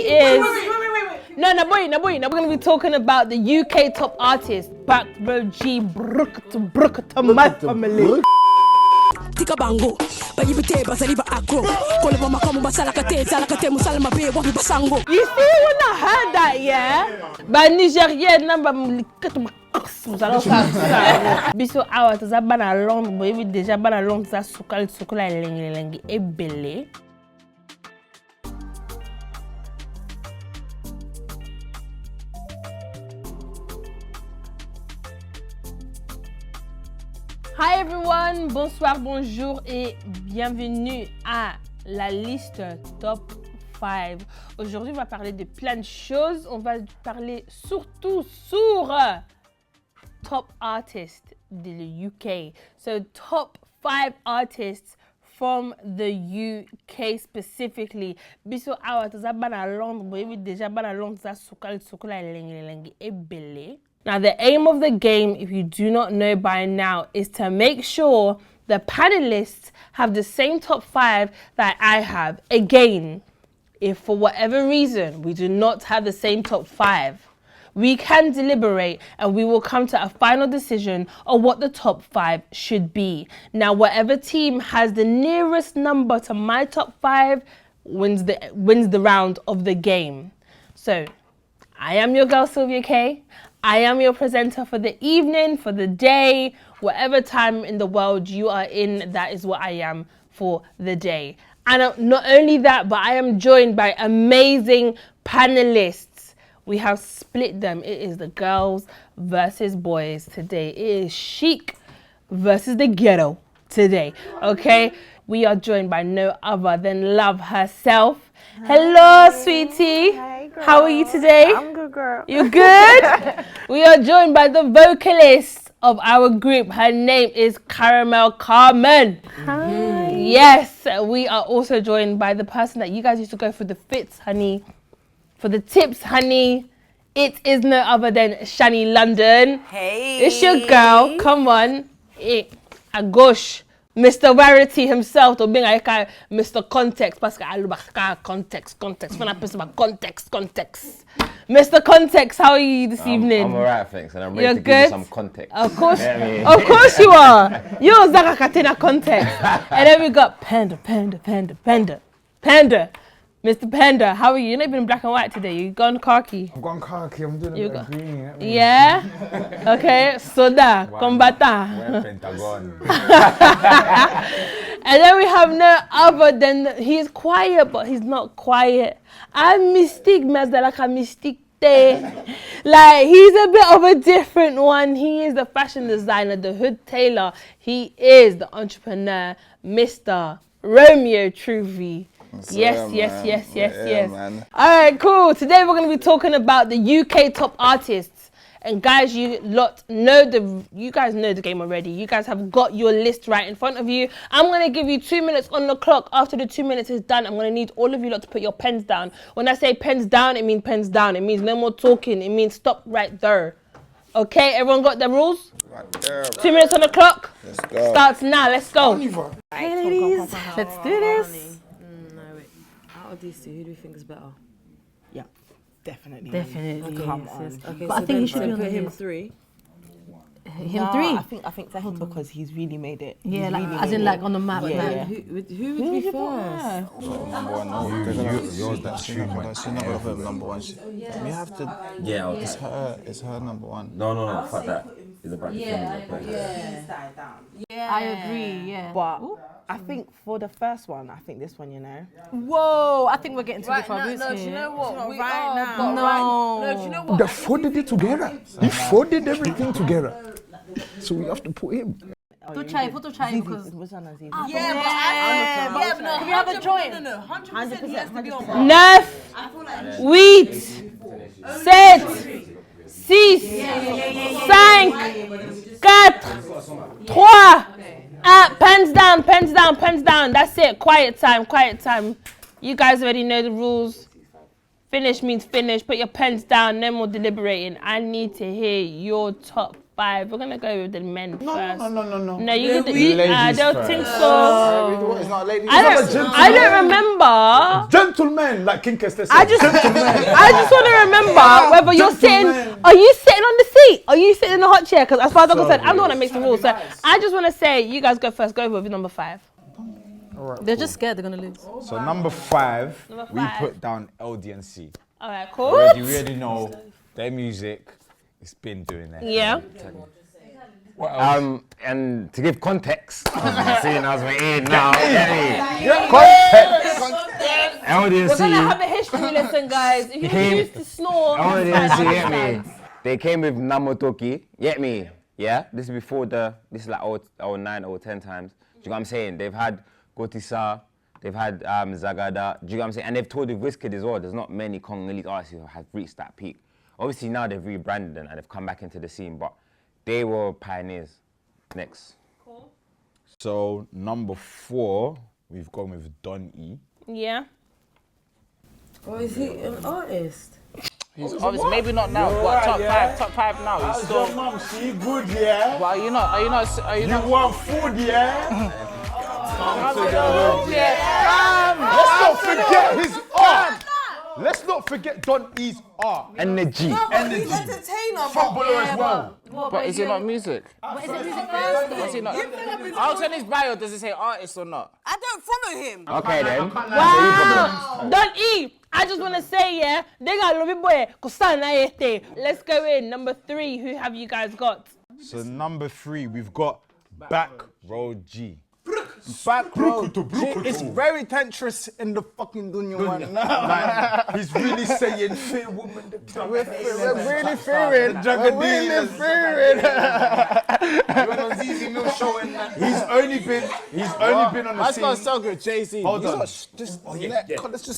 is... No, boy. We're going to be talking about the UK top artists. Back row G, Brook to my family. Tika bango, bayibite basaliba akro. Koleba makamu basalakate, salakate musalama be wabi basango. You see when I heard that, yeah? By Nigerian number, Biso awa to zabana long, but even deja bana long za sukula lengi ebele. Hi everyone, bonsoir, bonjour et bienvenue à la liste top 5. Aujourd'hui, on va parler de plein de choses. On va parler surtout sur top artists de UK. So top 5 artists from the UK specifically. Biso awa to zabana long, but even deja bana long za sukula lengi ebele. Now, the aim of the game, if you do not know by now, is to make sure the panelists have the same top 5 that I have. Again, if for whatever reason we do not have the same top 5, we can deliberate and we will come to a final decision on what the top 5 should be. Now, whatever team has the nearest number to my top 5 wins the round of the game. So, I am your girl, Sylvia K. I am your presenter for the evening, for the day, whatever time in the world you are in, that is what I am for the day. And not only that, but I am joined by amazing panelists. We have split them. It is the girls versus boys today. It is chic versus the ghetto today, okay? We are joined by no other than Love herself. Hello, sweetie. Hey, girl. How are you today? I'm good, girl. You good? We are joined by the vocalist of our group. Her name is Caramel Carmen. Hi. Yes, we are also joined by the person that you guys used to go for the fits, honey. For the tips, honey. It is no other than Shani London. Hey. It's your girl. Come on. A gosh. Mr. Rarity himself, to being like Mr. Context, parce que I look like context. When I put about context. Mr. Context, how are you this evening? I'm alright, thanks, and I'm ready You're to good? give you some context. Of course, You know what I mean? of course you are. You're Zaka Katina Context. And then we got Panda. Mr. Panda, how are you? You're not even in black and white today. You gone khaki. I've gone khaki, I'm doing a bit of green. Yeah? Okay, soda, combatant. We're Pentagon. And then we have no other than, he's quiet, but he's not quiet. I'm Mystique, Mazdalaka Mystique. Like, he's a bit of a different one. He is the fashion designer, the hood tailor. He is the entrepreneur, Mr. Romeo Truvy. Yes. Man. All right, cool. Today we're going to be talking about the UK top artists. And guys, you guys know the game already. You guys have got your list right in front of you. I'm going to give you 2 minutes on the clock. After the 2 minutes is done, I'm going to need all of you lot to put your pens down. When I say pens down, it means pens down. It means no more talking. It means stop right there. Okay, everyone got the rules? Right there, 2 minutes on the clock. Let's go. Starts now. Let's go. Hey, ladies. Let's do this. Out of these two, who do you think is better? Yeah, definitely. Okay, Come on. Okay, But so I think he should then be on put him his. 3. Him 3? I think for him because he's really made it. Yeah, He's like really as made in it. like on the map. Yeah, like. yeah. Who would be first? Number one, no. Yours, that's true. I don't see number of her number one. We have to. Yeah, okay. It's her number one. No, fuck that. It's about the I agree. Yeah. But I think for the first one, I think this one, you know. Whoa, I think we're getting to the roots do here. you know what? We right are, now. but No. no, do you know what? The four did it together. They four did everything together. So we have to put him. Photo try because. Which one is Zizi? But no, Can we have a joint? No, 100% he has to be on one. 9, 8, 7, 6, 5, 4, 3, pens down. That's it. Quiet time. You guys already know the rules. Finish means finish. Put your pens down. No more deliberating. I need to hear your top 5. We're gonna go with the men No, first. no. No, you can do. I Ladies don't first. think so. It's not ladies. I don't remember. Gentlemen, like King Kester said. I just want to remember whether you're sitting. Gentlemen. Are you sitting on the seat? Are you sitting in the hot chair? Because as far as I'm concerned, I'm the one that makes the rules. So I just want to say, you guys go first. Go with number 5. They're just scared they're gonna lose. So number 5, Number we 5. put down LD&C. All right, cool. We already know their music. It's been doing that. Yeah. What else? And to give context, seeing as we're in now, We're gonna have a history lesson, guys. If you used to snore, LDNC, get me. They came with Namotoki, get me. Yeah, this is before this is like 09, 010 times. Do you know what I'm saying? They've had Gotisa, they've had Zagada, do you know what I'm saying? And they've toured with Wizkid as well. There's not many Congolese artists who have reached that peak. Obviously now they've rebranded and they've come back into the scene, but they were pioneers. Next. Cool. So number 4, we've gone with Don E. Yeah. Or is he an artist? He's obviously maybe not now, but top five now. He's still. Mom, she good, yeah? Well, are you not? You want food, yeah? Let's not forget his art. Let's not forget Don E's art. Energy. He's entertainer, Footballer as well. But is it not music? Is it music first? Is he not? I'll tell his bio. Does it say artist or not? I don't follow him. Okay then. Wow. Don't eat. I just want to say, yeah, they got lobby boy. Let's go in. Number 3. Who have you guys got? So number 3, we've got Back Row G. Back row. It's very tentrous in the fucking dunya one now. Like, he's really saying, fair woman. We're really fearing. We're really fearing. He's only been on the That's scene. not so good, Jay-Z. Hold on. Let's just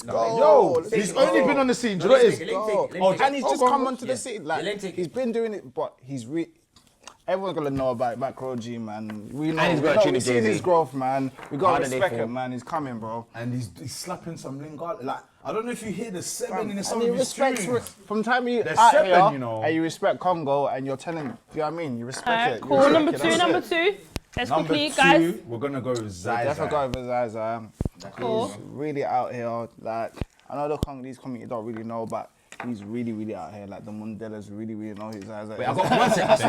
go. Yo, he's only been on the scene. Do you know what it is? And he's just come onto the scene. Like, he's been doing it, but everyone's gonna know about Back Row G, man. We know. And he's got a tune we with see Jay-Z. his growth, man. We gotta Harder they respect fall. him, man. He's coming, bro. And he's slapping some Lingala. Like, I don't know if you hear the 7 in some And of he his respects tunes. from the time you There's out 7, here, you know. and you respect Congo, and you're telling, you know what I mean? You respect it. You Cool. respect Number it, 2. that's Number it. 2. Let's Number complete, 2, guys. we're gonna go with Zai. Definitely go with Zaza. Cool. He's really out here. Like, I know the Congolese community don't really know, but he's really, really out here. Like, the Mandelas really, really know who Zaza is. Wait, I got one second.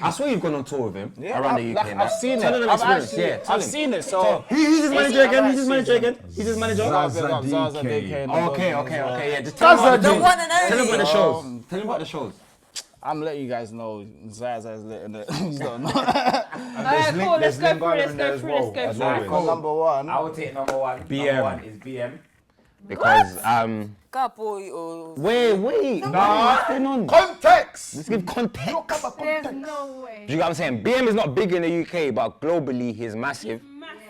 I swear you've gone on tour with him around the UK. I've seen it. Tell them experience. Yeah, tell I've him. seen it, so... Who's his manager again? Who's his manager again? He's his manager? Zaza DK. Okay, yeah. Just tell him about the The one and Tell him only. about the shows. Tell him about the shows. I'm letting you guys know Zaza is lit in it. You don't know. Alright, cool. Let's go through. Let's go through. Let's go through. For number 1. I would take number 1. BM. Number 1 is BM. Because Couple or wait. What's going on? Context! Let's give context. There's no way. Do you get what I'm saying? BM is not big in the UK, but globally he's massive.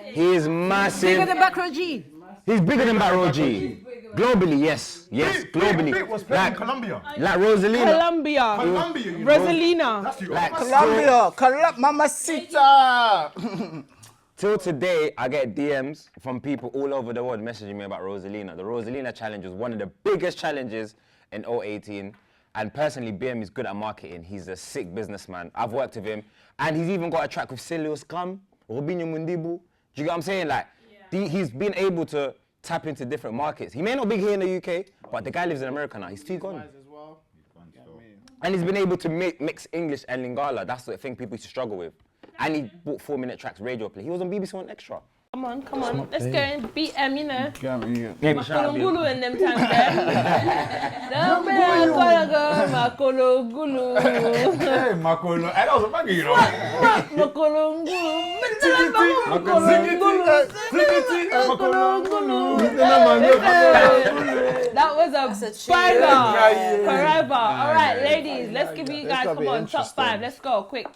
He is massive. Bigger than Back Row G. He's bigger than Back Row G. Globally, yes, globally. Big was playing in Colombia. Like Rosalina. Colombia. Colombia, you know. Rosalina. That's you. Like Colombia, Mamacita. till today, I get DMs from people all over the world messaging me about Rosalina. The Rosalina challenge was one of the biggest challenges in 018. And personally, BM is good at marketing. He's a sick businessman. I've worked with him. And he's even got a track with Celio Scrum, Robinho Mundibu. Do you get what I'm saying? Like, he's been able to tap into different markets. He may not be here in the UK, but the guy lives in America now. He's too gone. And he's been able to mix English and Lingala. That's the thing people used to struggle with. And he bought 4-minute tracks, radio play. He was on BBC One Extra. Come on. Let's go in. BM, you know. Makolongulu and them times there. Makolongulu. Hey, Makolo. And that was a banger, you know. That was a banger. Forever. All right, ladies, let's give you guys, come on, top 5. Let's go, quick.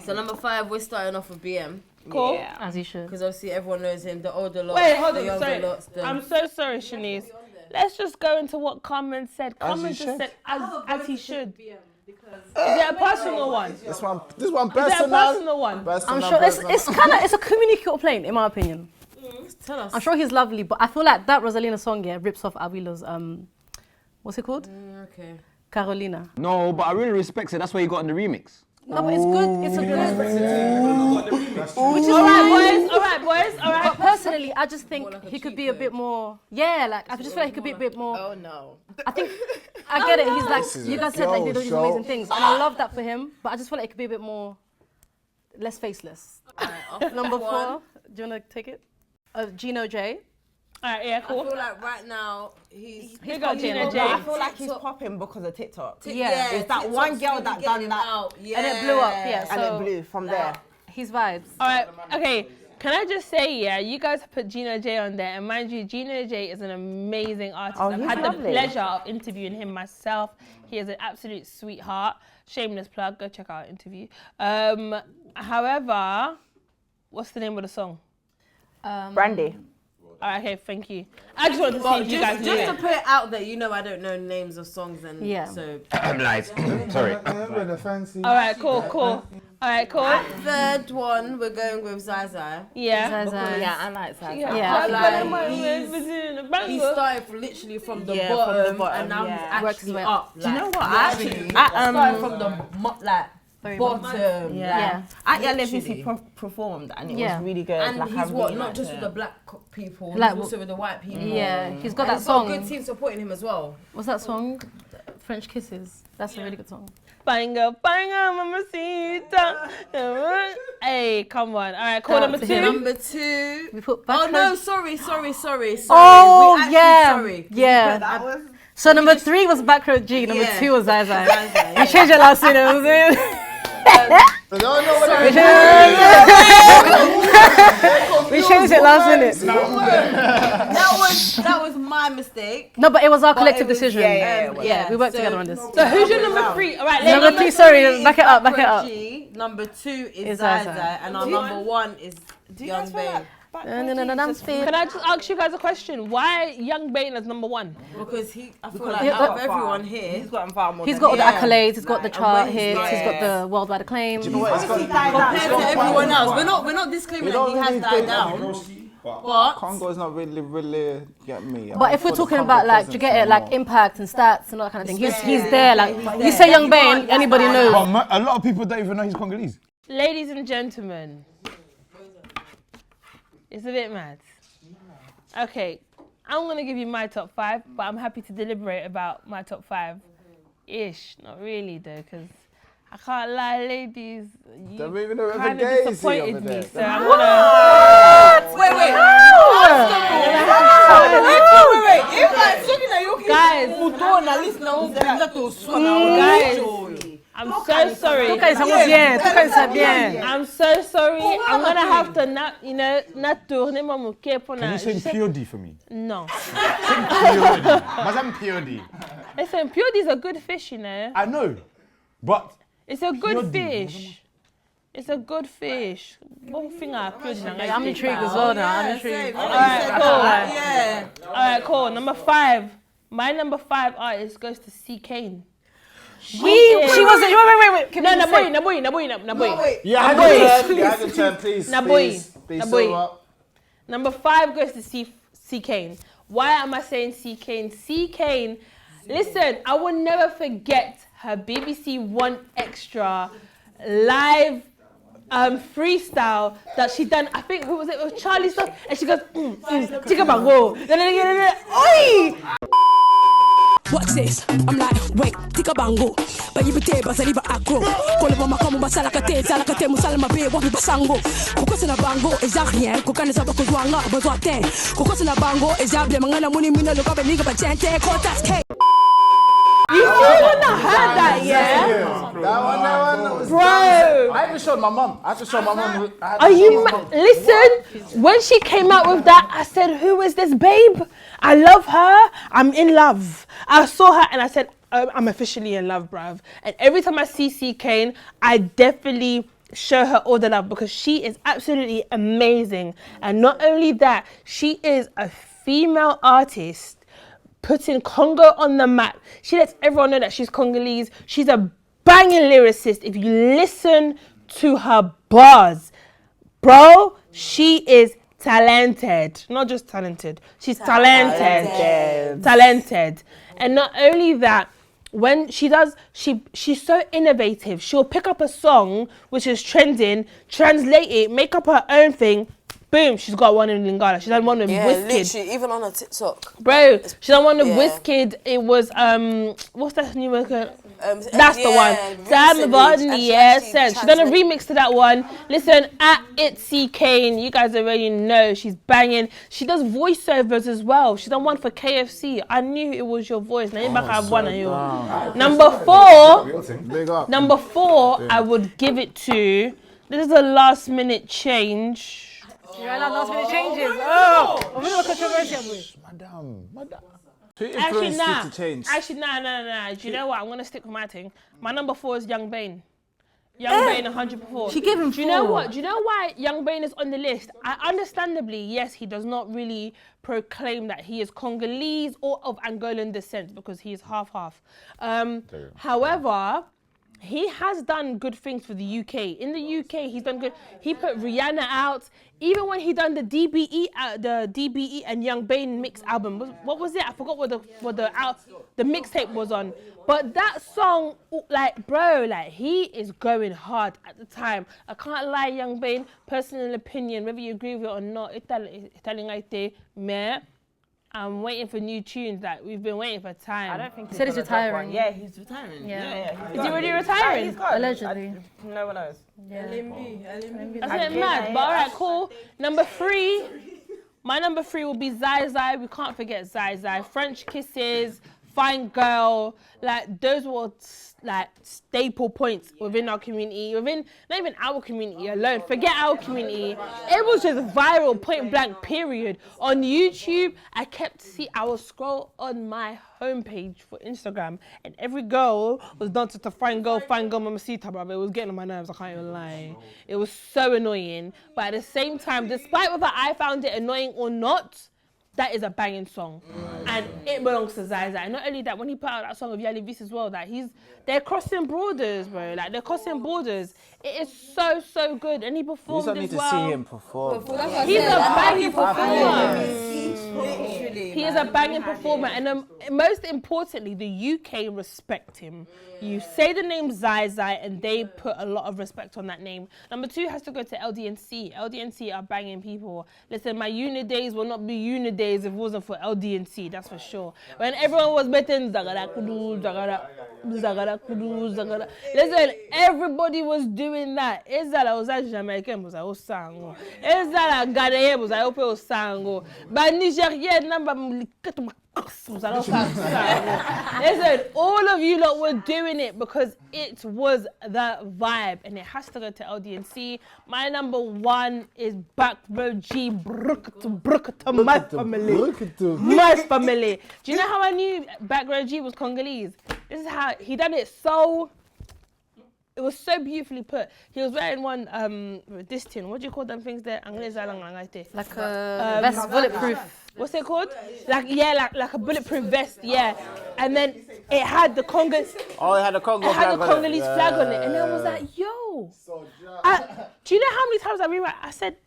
So number 5, we're starting off with BM. Cool. As you should. Because obviously everyone knows him, the older lots, Wait, hold the on, younger sorry. lots. I'm so sorry, Shanice. Let's just go into what Carmen said. Carmen just said as he should. Is it a personal one? This one Is it a personal. personal one? I'm sure it's a communicable plane, in my opinion. Tell us. I'm sure he's lovely, but I feel like that Rosalina song, rips off Avila's, what's it called? Okay. Carolina. No, but I really respect it. That's why you got in the remix. No, but it's good. It's a good. Which is all right, boys. But personally, I just think he could be a bit more. Yeah, like I just feel like he could be a bit more. Oh no. I think I get it. He's like you guys said, like they do these amazing things, and I love that for him. But I just feel like it could be a bit more, less faceless. Number 4. Do you want to take it? Gino J. Alright, yeah, cool. I feel like right now he's got Gino J. I feel like he's popping because of TikTok. Yeah. It's that one girl that done that. Yeah. And it blew up. Yeah, And so it blew from there. his vibes. Alright, okay. Can I just say, yeah, you guys put Gino J on there, and mind you, Gino J is an amazing artist. I've had the pleasure of interviewing him myself. He is an absolute sweetheart. Shameless plug, go check out our interview. However, what's the name of the song? Brandy. Alright, okay, thank you. I just wanted to see if you guys knew Just it. to put it out there, you know I don't know names of songs and so. I'm lies. Sorry. Alright, cool. Alright, cool. Third one, we're going with Zai Zai. Yeah. Yeah, I like that. He started literally from the bottom, and now he's actually up. Do you know what? Actually, started from the bottom. Yeah. At your level, he performed and it was really good. And like, he's not just with the black people, he's Like, also with the white people. Yeah, he's got And that he's song. got a good team supporting him as well. What's that song? French Kisses. That's a really good song. Banga, mamacita. Hey, come on. Alright, cool. Number 2. Number 2. We put Oh back no, sorry. Oh, We actually, yeah. Sorry. Yeah. That was... So number 3 was Backroad G. Number 2 was Zai Zai. Yeah. We changed it last minute. You know what I'm saying? We changed it last minute. That was my mistake. No, but it was our collective decision. Yeah, we worked together on this. So who's your number 3? Alright, Number 3, sorry, back it up. G, number 2 is Zai Zai, and our number 1 is Young Bane. Can I just ask you guys a question? Why Young Bane as number 1? Because I feel like out of everyone here, he's got far more. He's got all the accolades, he's got the chart hits, he's got the worldwide acclaim. compared to everyone else, we're not disclaiming that he has died down. But Congo's not really get me. But if we're talking about like, do you get it, like impact and stats and all that kind of thing, he's there. Like, you say Young Bane, anybody knows. But a lot of people don't even know he's Congolese. Ladies and gentlemen, it's a bit mad. Okay, I'm gonna give you my top 5, but I'm happy to deliberate about my top 5-ish. Not really though, because I can't lie, ladies. You kind of disappointed me, so I'm gonna. wait. Guys, I'm so sorry. I'm so sorry. I'm gonna have to not tourner mon bouquet pour Can you sing POD for me? No. Madame POD. Listen, POD is a good fish, you know. I know, but It's a good fish. It's a good fish. I'm intrigued as well now. I'm intrigued. Alright, cool. Number 5. My number 5 artist goes to C.K. She wasn't. Wait. Naboy. You had the turn, please. Naboy. Naboy. Number 5 goes to C.K. Why am I saying C.K.? C.K. Listen, I will never forget her BBC One Extra live freestyle that she done. I think who was it? It was Charlie stuff, and she goes, "Tika bango." Oi! What's this? I'm like, wait, tika bango. But you be basaliba acro. Koleva makamu basala kate musala mabe wapi basango. Kukosa na bango eza rien. Kokane saba kuzwanga besoin ten. Kukosa na bango eza ble mangana muni mina loka beniga bachente kotas K. You still not heard that, yeah? That one was Bro. I even showed my mum. Are you listen, when she came out with that, I said, who is this babe? I love her. I'm in love. I saw her and I said, I'm officially in love, bruv. And every time I see C.K, I definitely show her all the love because she is absolutely amazing. And not only that, she is a female artist putting Congo on the map. She lets everyone know that she's Congolese. She's a banging lyricist. If you listen to her bars, bro, she is talented. Not just talented. She's talented. And not only that, when she does, she's so innovative. She'll pick up a song which is trending, translate it, make up her own thing. Boom, she's got one in Lingala. She's done one with Wizkid. Literally, even on her TikTok. Bro, she done one with Wizkid. It was what's that new record? That's the one. Sam Varney, yes. She's done a remix to that one. Listen, at Yxng, you guys already know she's banging. She does voiceovers as well. She done one for KFC. I knew it was your voice. Now you back have one of you. Number four, I would give it to. This is a last minute change. Yeah, last minute changes. Oh, I'm gonna controversial. Madam. Actually, nah. Do you know what? I'm gonna stick with my thing. My number 4 is Yxng Bane. Yxng Bane 100%. She gave him 4. Do you know what? Do you know why Yxng Bane is on the list? Understandably, yes, he does not really proclaim that he is Congolese or of Angolan descent because he is half-half. However, he has done good things for the UK. In the UK, he's done good. He put Rihanna out. Even when he done the DBE and Yxng Bane mix album. What was it? I forgot what the mixtape was on. But that song, like, bro, like, he is going hard at the time. I can't lie, Yxng Bane, personal opinion, whether you agree with it or not, I'm waiting for new tunes that we've been waiting for time. I don't think he said he's retiring. Yeah, he's retiring. Yeah. Is he already retiring? Allegedly. No one knows. Yeah. That's a bit mad, but alright, cool. Number 3. My number 3 will be Zai Zai. We can't forget Zai Zai. French Kisses, Fine Girl. Like, those were like staple points within our community, not even our community alone, forget our community. It was just viral, point blank, period. On YouTube, I will scroll on my homepage for Instagram, and every girl was dancing to Fine Girl, Mamacita, bro. It was getting on my nerves, I can't even lie. It was so annoying, but at the same time, despite whether I found it annoying or not, that is a banging song, and it belongs to Zai Zai. Not only that, when he put out that song of Yali Vis as well, that they're crossing borders, bro. Like, they're crossing borders. It is so good, and he performed as well. You just need to see him perform. He's a banging performer. He is a banging performer, and most importantly, the UK respect him. You say the name Zai Zai, and they put a lot of respect on that name. Number 2 has to go to LDNC. LDNC are banging people. Listen, my uni days will not be uni days if it wasn't for LDNC, that's for sure. When everyone was betting Zagara Kudu, Zagara Kudu, Zagara. Listen, everybody was doing that. Ezala was a Jamaican, was a Osango. Ezala Ghanaian, was a Osango. But Nigerian number. Listen, all of you lot were doing it because it was the vibe, and it has to go to LDNC. My number 1 is Back Row G, my family. My family. Do you know how I knew Back Row G was Congolese? This is how he done it so. It was so beautifully put. He was wearing one this tin. What do you call them things there? Like a vest, bulletproof. What's it called? Like a bulletproof vest, yeah. And then it had the Congolese. Oh, it had the Congo flag. It had the Congolese flag on it, and I was like, "Yo." Do you know how many times I rewrite? I said,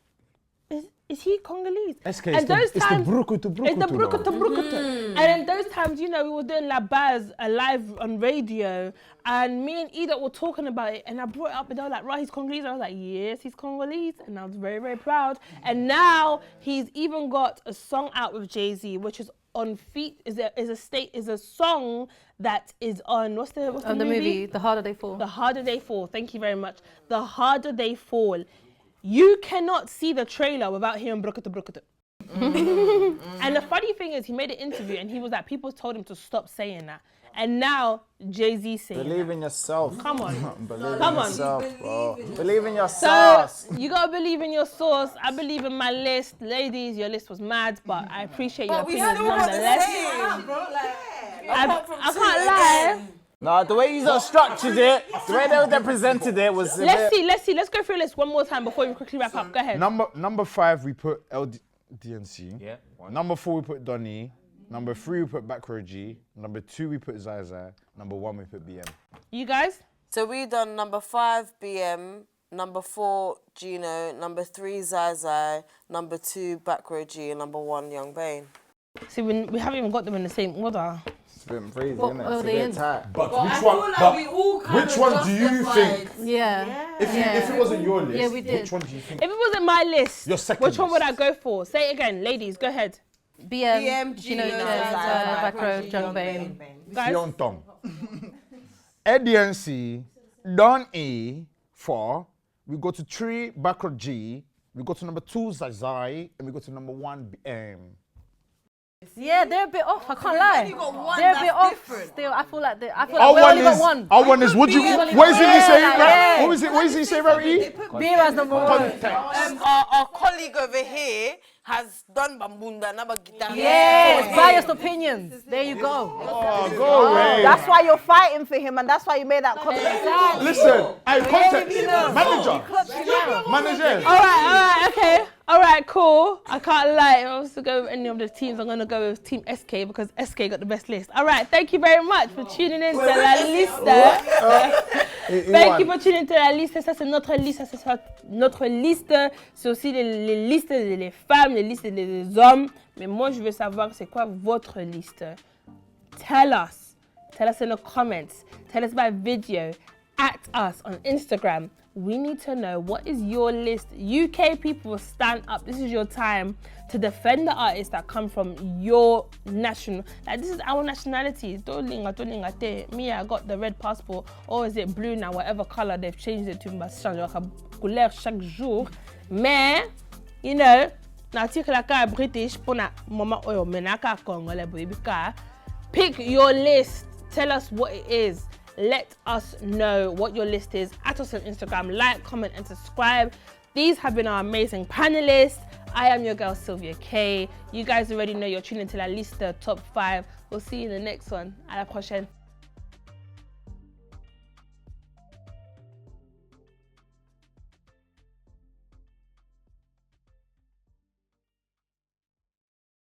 "Is he Congolese?" And those times, it's the brukutu. And then those times, you know, we were doing La Baz live on radio, and me and Ida were talking about it, and I brought it up, and they were like, "Right, he's Congolese." I was like, "Yes, he's Congolese," and I was very, very proud. And now he's even got a song out with Jay-Z, which is on feet. Is a song that is on what's the movie? The Harder They Fall. The Harder They Fall. Thank you very much. The Harder They Fall. You cannot see the trailer without hearing brukutu. And the funny thing is, he made an interview and he was like, people told him to stop saying that. And now Jay-Z saying Believe in yourself. Come on. Believe in yourself, bro. Believe in yourself. So, you gotta believe in your source. I believe in my list. Ladies, your list was mad, but I appreciate your opinions nonetheless. I can't lie. No, the way you structured it, the way they presented it was. Let's see. Let's go through the list one more time before we quickly wrap up. Go ahead. Number 5, we put LDNC. Yeah. Number 4, we put Donny. Number 3, we put Backrow G. Number 2, we put Zai Zai. Number 1, we put BM. You guys? So we done number 5, BM. Number 4, Gino. Number 3, Zai Zai. Number 2, Backrow G. And number 1, Yxng Bane. See, we haven't even got them in the same order. It's been crazy, What isn't it? are It's a they bit in? tight. But Well, which I one? feel like But we all kind which of one do you justified. think? Yeah. If it wasn't your list, Yeah, we did. which one do you think? If it wasn't my list, Your second which one would I list. go for? Say it again, ladies. Go ahead. BM, Gino, Gino, Back Row, Young Bane. Guys. Sion Tom. ADNC, Don E, 4. We go to 3, Bakro G. We go to number 2, Zazai. And we go to number 1, BM. Yeah, they're a bit off. I can't lie. only got one They're a that's bit off. different. Still, I feel like we Our only got one. Our one is, would you, only what is got it he one. saying? Yeah. What is it, what is he saying, Rarity? Bira's number one. Our colleague over here has done Bambunda, another guitar. Yeah, it's biased opinions. There you go. Oh, go away. That's why you're fighting for him, and that's why you made that comment. Listen, I context. Manager. All right, okay. All right, cool. I can't lie. I was to go with any of the teams. I'm going to go with Team SK because SK got the best list. All right, thank you very much for tuning in to La Liste. Thank you for tuning in to La Liste. Ça, c'est notre liste. Ça, c'est notre liste. C'est aussi les listes des femmes, les listes des hommes. Mais moi, je veux savoir c'est quoi votre liste. Tell us. Tell us in the comments. Tell us by video. At us on Instagram. We need to know, what is your list? UK people, stand up. This is your time to defend the artists that come from your national. Like, this is our nationality. Me, I got the red passport. Or is it blue now? Whatever color they've changed it to. Couleur chaque jour. Mais, you know, British, pick your list. Tell us what it is. Let us know what your list is. At us on Instagram. Like, comment, and subscribe. These have been our amazing panelists. I am your girl, Sylvia K. You guys already know you're tuning into La Liste Top 5. We'll see you in the next one. À la prochaine.